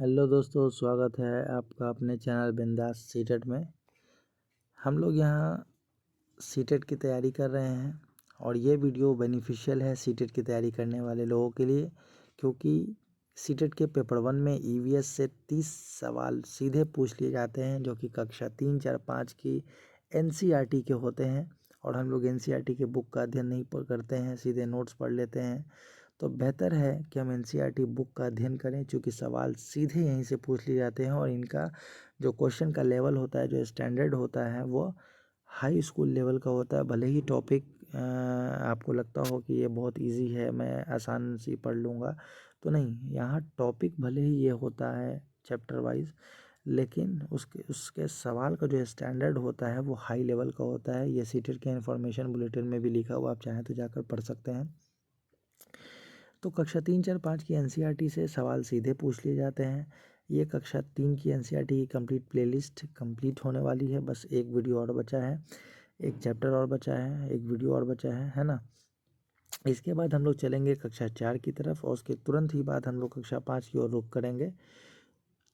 Hello दोस्तों, स्वागत है आपका अपने चैनल बिंदास सीटेट में। हम लोग यहाँ सीटेट की तैयारी कर रहे हैं और ये वीडियो बेनिफिशियल है सीटेट की तैयारी करने वाले लोगों के लिए, क्योंकि सीटेट के पेपर 1 में ईवीएस से 30 सवाल सीधे पूछ लिए जाते हैं जो कि कक्षा 3, 4, 5 की एनसीईआरटी के होते हैं। और हम लोग एनसीईआरटी के बुक का अध्ययन नहीं करते हैं, सीधे नोट्स पढ़ लेते हैं। तो बेहतर है कि हम एनसीईआरटी बुक का अध्ययन करें, क्योंकि सवाल सीधे यहीं से पूछ लिए जाते हैं और इनका जो क्वेश्चन का लेवल होता है, जो स्टैंडर्ड होता है, वो हाई स्कूल लेवल का होता है। भले ही टॉपिक आपको लगता हो कि ये बहुत इजी है, मैं आसान सी पढ़ लूँगा, तो नहीं, यहाँ टॉपिक भले ही ये होता है चैप्टर वाइज, लेकिन उसके सवाल का जो स्टैंडर्ड होता है वो हाई लेवल का होता है। ये सीटेट के इन्फॉर्मेशन बुलेटिन में भी लिखा हुआ, आप चाहें तो जाकर पढ़ सकते हैं। तो कक्षा 3, 4, 5 की एनसीईआरटी से सवाल सीधे पूछ लिए जाते हैं। ये कक्षा 3 की एनसीईआरटी की कंप्लीट प्लेलिस्ट कंप्लीट होने वाली है। बस एक वीडियो और बचा है, एक चैप्टर और बचा है, एक वीडियो और बचा है ना। इसके बाद हम लोग चलेंगे कक्षा 4 की तरफ और उसके तुरंत ही बाद हम लोग कक्षा 5 की ओर रुख करेंगे।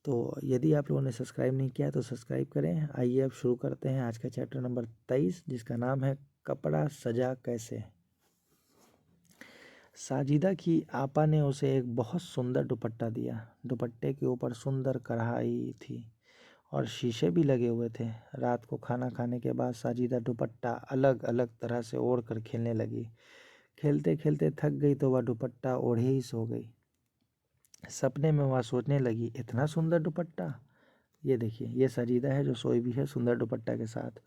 तो यदि आप लोगों ने सब्सक्राइब नहीं किया तो सब्सक्राइब करें। आइए अब शुरू करते हैं आज का चैप्टर नंबर 23, जिसका नाम है कपड़ा सजा कैसे। साजिदा की आपा ने उसे एक बहुत सुंदर दुपट्टा दिया। दुपट्टे के ऊपर सुंदर कढ़ाई थी और शीशे भी लगे हुए थे। रात को खाना खाने के बाद साजिदा दुपट्टा अलग अलग तरह से ओढ़ कर खेलने लगी। खेलते खेलते थक गई तो वह दुपट्टा ओढ़े ही सो गई। सपने में वह सोचने लगी, इतना सुंदर दुपट्टा। ये देखिए, ये साजिदा है जो सोई भी है सुंदर दुपट्टा के साथ।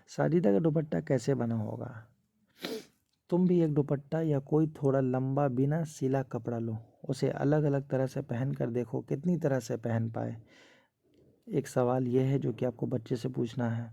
साजिदा का दुपट्टा कैसे बना होगा। तुम भी एक दुपट्टा या कोई थोड़ा लंबा बिना सिला कपड़ा लो, उसे अलग अलग तरह से पहन कर देखो कितनी तरह से पहन पाए। एक सवाल यह है जो कि आपको बच्चे से पूछना है,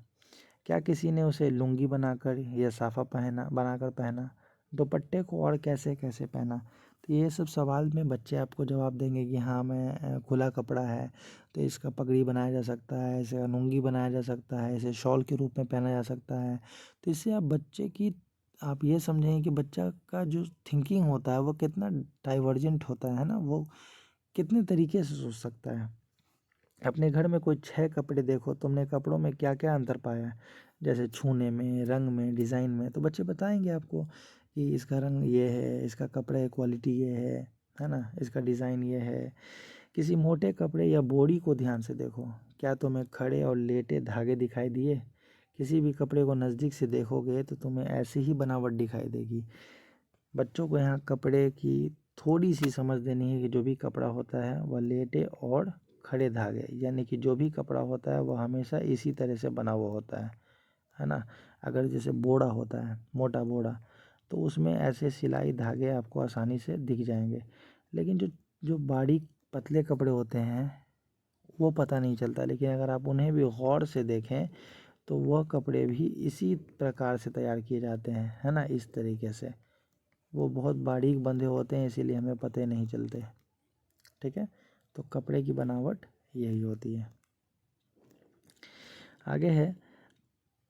क्या किसी ने उसे लुंगी बनाकर या साफा बनाकर पहना, दुपट्टे को और कैसे कैसे पहना। तो ये सब सवाल में बच्चे आपको जवाब देंगे कि हाँ, मैं खुला कपड़ा है तो इसका पगड़ी बनाया जा सकता है, इसे लुंगी बनाया जा सकता है, इसे शॉल के रूप में पहना जा सकता है। तो इससे आप ये समझें कि बच्चा का जो थिंकिंग होता है वो कितना डाइवर्जेंट होता है ना, वो कितने तरीके से सोच सकता है। अपने घर में कोई 6 कपड़े देखो, तुमने कपड़ों में क्या क्या अंतर पाया, जैसे छूने में, रंग में, डिज़ाइन में। तो बच्चे बताएंगे आपको कि इसका रंग ये है, इसका कपड़े की क्वालिटी ये है ना, इसका डिज़ाइन ये है। किसी मोटे कपड़े या बोरी को ध्यान से देखो, क्या तुम्हें खड़े और लेटे धागे दिखाई दिए। किसी भी कपड़े को नज़दीक से देखोगे तो तुम्हें ऐसी ही बनावट दिखाई देगी। बच्चों को यहाँ कपड़े की थोड़ी सी समझ देनी है कि जो भी कपड़ा होता है वह लेटे और खड़े धागे, यानी कि जो भी कपड़ा होता है वह हमेशा इसी तरह से बना हुआ होता है ना। अगर जैसे बोरा होता है, मोटा बोरा, तो उसमें ऐसे सिलाई धागे आपको आसानी से दिख जाएंगे। लेकिन जो जो बारीक पतले कपड़े होते हैं वो पता नहीं चलता, लेकिन अगर आप उन्हें भी गौर से देखें तो वह कपड़े भी इसी प्रकार से तैयार किए जाते हैं, है ना, इस तरीके से। वो बहुत बारीक बंधे होते हैं, इसीलिए हमें पता नहीं चलते। ठीक है, तो कपड़े की बनावट यही होती है। आगे है,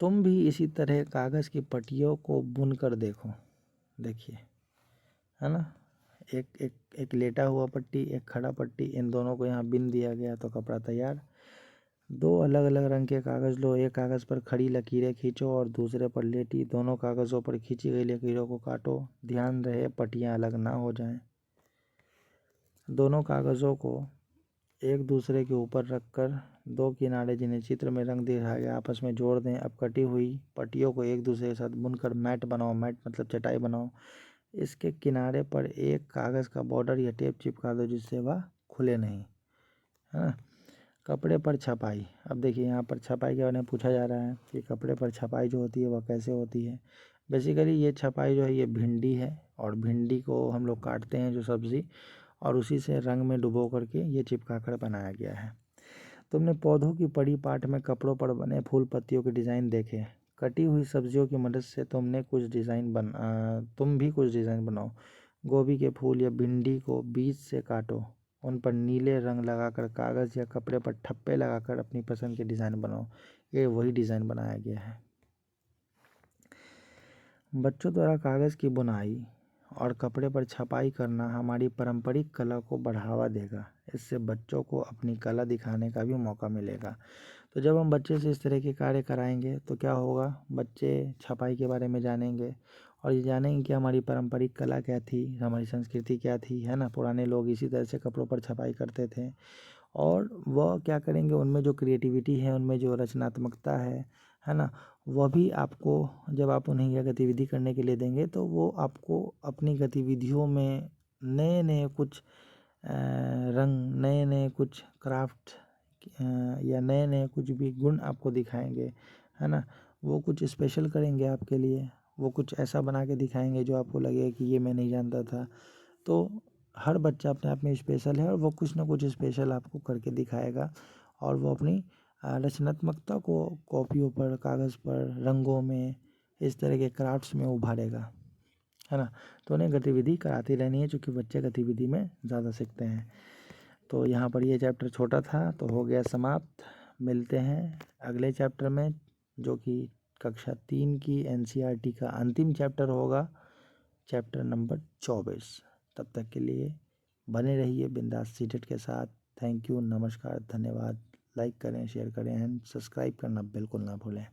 तुम भी इसी तरह कागज़ की पट्टियों को बुनकर देखो। देखिए, है ना, एक एक एक लेटा हुआ पट्टी, एक खड़ा पट्टी, इन दोनों को यहाँ बिन दिया गया तो कपड़ा तैयार। 2 अलग अलग रंग के कागज़ लो, एक कागज़ पर खड़ी लकीरें खींचो और दूसरे पर लेटी। दोनों कागज़ों पर खींची गई लकीरों को काटो, ध्यान रहे पट्टियाँ अलग ना हो जाएं। दोनों कागज़ों को एक दूसरे के ऊपर रखकर 2 किनारे जिन्हें चित्र में रंग दिखाया गया आपस में जोड़ दें। अब कटी हुई पट्टियों को एक दूसरे के साथ बुनकर मैट बनाओ। मैट मतलब चटाई बनाओ। इसके किनारे पर एक कागज़ का बॉर्डर या टेप चिपका दो जिससे वह खुले नहीं, है ना। कपड़े पर छपाई। अब देखिए, यहाँ पर छपाई के बारे में पूछा जा रहा है कि कपड़े पर छपाई जो होती है वह कैसे होती है। बेसिकली ये छपाई जो है ये भिंडी है, और भिंडी को हम लोग काटते हैं जो सब्ज़ी, और उसी से रंग में डुबो करके ये चिपका कर बनाया गया है। तुमने पौधों की पड़ी पाठ में कपड़ों पर बने फूल पत्तियों के डिज़ाइन देखे। कटी हुई सब्जियों की मदद से तुम भी कुछ डिज़ाइन बनाओ। गोभी के फूल या भिंडी को बीज से काटो, उन पर नीले रंग लगाकर कागज़ या कपड़े पर ठप्पे लगाकर अपनी पसंद के डिज़ाइन बनाओ। ये वही डिज़ाइन बनाया गया है। बच्चों द्वारा कागज़ की बुनाई और कपड़े पर छपाई करना हमारी पारंपरिक कला को बढ़ावा देगा। इससे बच्चों को अपनी कला दिखाने का भी मौका मिलेगा। तो जब हम बच्चे से इस तरह के कार्य कराएंगे तो क्या होगा, बच्चे छपाई के बारे में जानेंगे और ये जानेंगे कि हमारी पारंपरिक कला क्या थी, हमारी संस्कृति क्या थी, है ना। पुराने लोग इसी तरह से कपड़ों पर छपाई करते थे और वह क्या करेंगे, उनमें जो क्रिएटिविटी है, उनमें जो रचनात्मकता है ना, वह भी आपको, जब आप उन्हें यह गतिविधि करने के लिए देंगे तो वो आपको अपनी गतिविधियों में नए नए कुछ रंग, नए नए कुछ क्राफ्ट या नए नए कुछ भी गुण आपको दिखाएंगे, है ना। वो कुछ स्पेशल करेंगे आपके लिए, वो कुछ ऐसा बना के दिखाएंगे जो आपको लगे कि ये मैं नहीं जानता था। तो हर बच्चा अपने आप में स्पेशल है और वो कुछ ना कुछ स्पेशल आपको करके दिखाएगा और वो अपनी रचनात्मकता को कॉपियों पर, कागज़ पर, रंगों में, इस तरह के क्राफ्ट्स में उभारेगा, है ना। तो उन्हें गतिविधि कराती रहनी है, क्योंकि बच्चे गतिविधि में ज़्यादा सीखते हैं। तो यहाँ पर ये चैप्टर छोटा था तो हो गया समाप्त। मिलते हैं अगले चैप्टर में, जो कि कक्षा 3 की एनसीईआरटी का अंतिम चैप्टर होगा, चैप्टर नंबर 24। तब तक के लिए बने रहिए बिंदास सीटेट के साथ। थैंक यू, नमस्कार, धन्यवाद। लाइक करें, शेयर करें एंड सब्सक्राइब करना बिल्कुल ना भूलें।